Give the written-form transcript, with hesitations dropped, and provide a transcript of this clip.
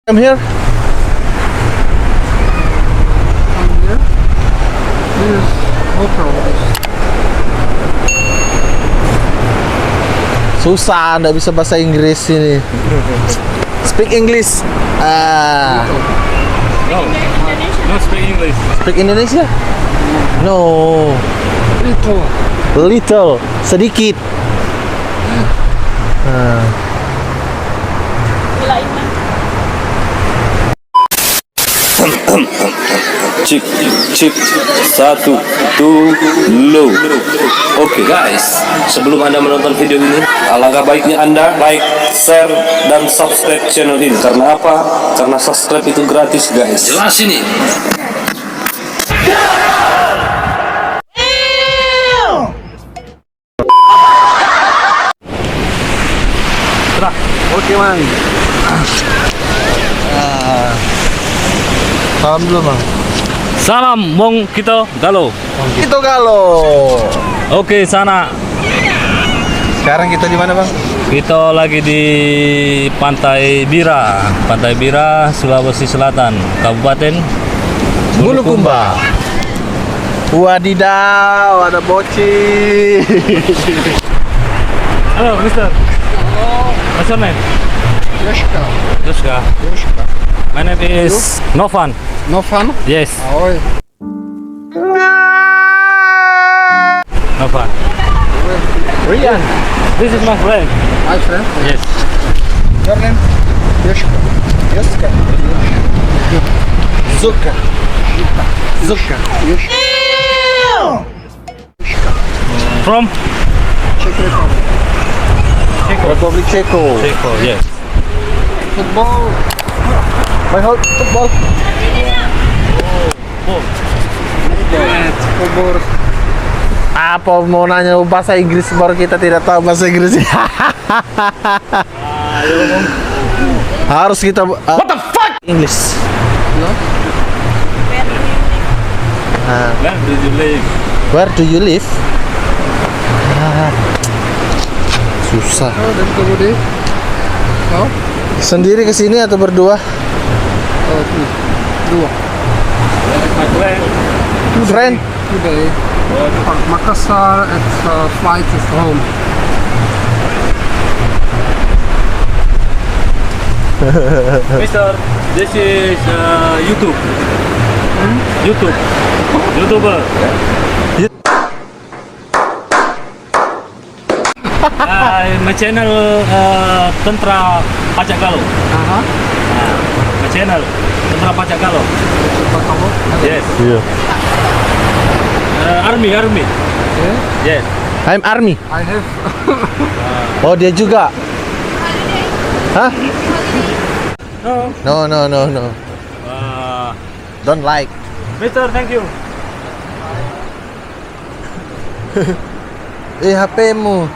I'm here. Here. This is hotel. Susah, nggak bisa bahasa Inggris ini. Speak English. No, no speak English. Speak Indonesia? No. Little. Little, sedikit. Cik, cik, satu, two, low. Oke guys, sebelum Anda menonton video ini, alangkah baiknya Anda like, share, dan subscribe channel ini. Karena apa? Karena subscribe itu gratis guys. Jelas ini. Oke, Mang. Salam dulu, Mang. Salam Mong Kito Galo. Itu Galo. Oke, sana. Sekarang kita di mana, Bang? Kita lagi di Pantai Bira, Sulawesi Selatan, Kabupaten Bulukumba. Wadidaw, ada boci. Halo, Mister. What's your name? Yoshka. Joshka. Yoshka. My name is Novan. No fun? Yes, Oi. Novan. Rian. This is my friend. My friend. Yes. Your name? Yoshka. Yoska. Zuka. Zuka. Yoshka. From Czech Republic. Republik Ceko. Ceko. Yes. Football. Main football. Football. Apa mau nanya bahasa Inggris baru kita tidak tahu bahasa Inggris. Harus kita What the fuck? English. Where do you live? Where do you live? Susah. Oh, dan kemudian. Oh, Sendiri ke sini atau berdua? dua. My friend. Friend. Today. Makassar at flight is home. Mister, this is YouTube. YouTuber. My channel Tentra Pajak Galo. My channel Tentra Pajak Galo. Yes. Iya. Army. Yeah, Yes. I'm army. I have. Oh, dia juga. Hah? No. No. Don't like. Mister, thank you. HP-mu.